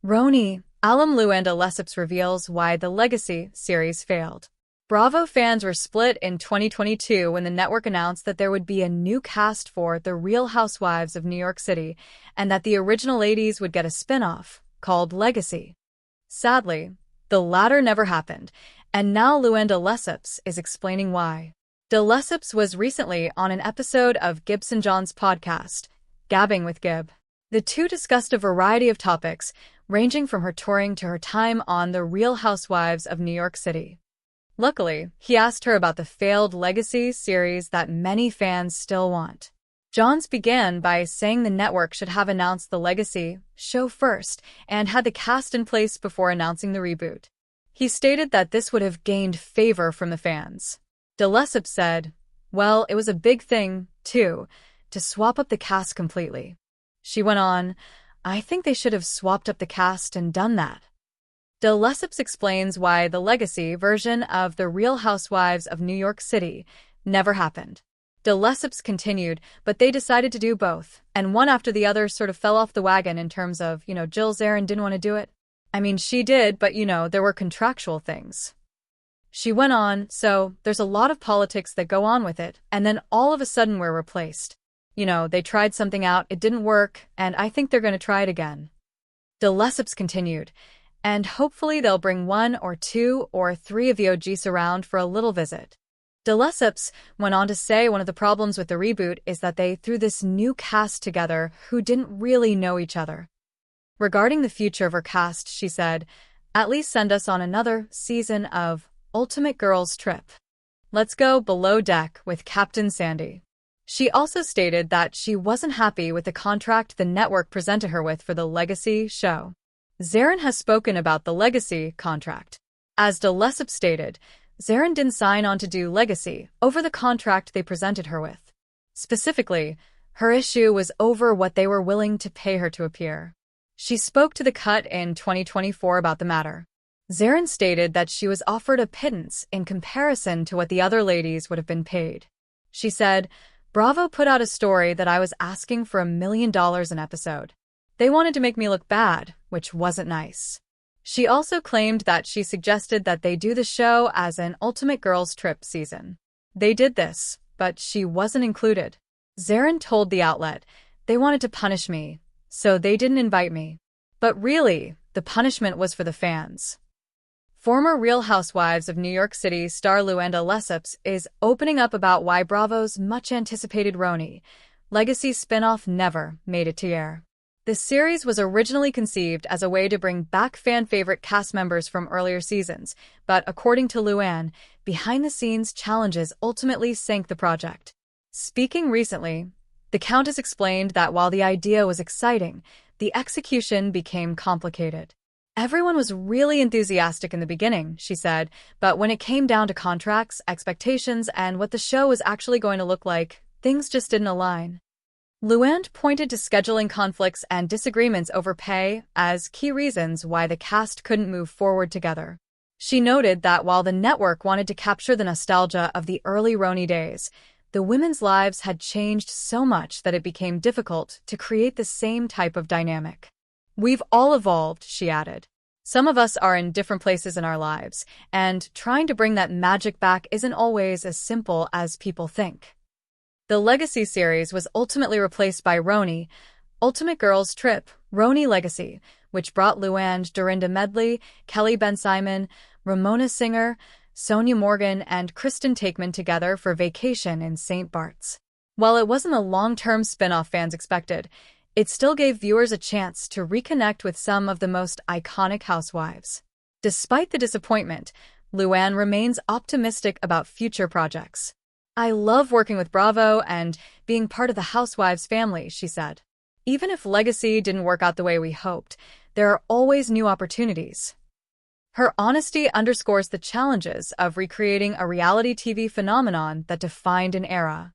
RHONY Alum Luann de Lesseps reveals why the Legacy series failed. Bravo fans were split in 2022 when the network announced that there would be a new cast for The Real Housewives of New York City and that the original ladies would get a spin-off called Legacy. Sadly, the latter never happened, and now Luann de Lesseps is explaining why. De Lesseps was recently on an episode of Gibson John's podcast, Gabbing with Gib. The two discussed a variety of topics, ranging from her touring to her time on The Real Housewives of New York City. Luckily, he asked her about the failed Legacy series that many fans still want. Johns began by saying the network should have announced the Legacy show first and had the cast in place before announcing the reboot. He stated that this would have gained favor from the fans. De Lesseps said, "Well, it was a big thing, too, to swap up the cast completely." She went on, "I think they should have swapped up the cast and done that." De Lesseps explains why the Legacy version of The Real Housewives of New York City never happened. De Lesseps continued, but they decided to do both, and one after the other sort of fell off the wagon in terms of, Jill Zarin didn't want to do it. I mean, she did, but there were contractual things. She went on, so there's a lot of politics that go on with it, and then all of a sudden we're replaced. They tried something out, it didn't work, and I think they're going to try it again. De Lesseps continued, and hopefully they'll bring one or two or three of the OGs around for a little visit. De Lesseps went on to say one of the problems with the reboot is that they threw this new cast together who didn't really know each other. Regarding the future of her cast, she said, "At least send us on another season of Ultimate Girls Trip. Let's go below deck with Captain Sandy." She also stated that she wasn't happy with the contract the network presented her with for the Legacy show. Zarin has spoken about the Legacy contract. As De Lesseps stated, Zarin didn't sign on to do Legacy over the contract they presented her with. Specifically, her issue was over what they were willing to pay her to appear. She spoke to The Cut in 2024 about the matter. Zarin stated that she was offered a pittance in comparison to what the other ladies would have been paid. She said, "Bravo put out a story that I was asking for $1 million an episode. They wanted to make me look bad, which wasn't nice." She also claimed that she suggested that they do the show as an Ultimate Girls Trip season. They did this, but she wasn't included. Zarin told the outlet, "They wanted to punish me, so they didn't invite me." But really, the punishment was for the fans. Former Real Housewives of New York City star Luann de Lesseps is opening up about why Bravo's much-anticipated RHONY Legacy spinoff never made it to air. The series was originally conceived as a way to bring back fan-favorite cast members from earlier seasons, but according to Luann, behind-the-scenes challenges ultimately sank the project. Speaking recently, the Countess explained that while the idea was exciting, the execution became complicated. "Everyone was really enthusiastic in the beginning," she said, "but when it came down to contracts, expectations, and what the show was actually going to look like, things just didn't align." Luann pointed to scheduling conflicts and disagreements over pay as key reasons why the cast couldn't move forward together. She noted that while the network wanted to capture the nostalgia of the early RHONY days, the women's lives had changed so much that it became difficult to create the same type of dynamic. "We've all evolved," she added. "Some of us are in different places in our lives, and trying to bring that magic back isn't always as simple as people think." The Legacy series was ultimately replaced by RHONY Ultimate Girls Trip, RHONY Legacy, which brought Luann, Dorinda Medley, Kelly Ben-Simon, Ramona Singer, Sonia Morgan, and Kristen Takeman together for vacation in St. Bart's. While it wasn't the long-term spin-off fans expected, it still gave viewers a chance to reconnect with some of the most iconic housewives. Despite the disappointment, Luann remains optimistic about future projects. "I love working with Bravo and being part of the Housewives family," she said. "Even if Legacy didn't work out the way we hoped, there are always new opportunities." Her honesty underscores the challenges of recreating a reality TV phenomenon that defined an era.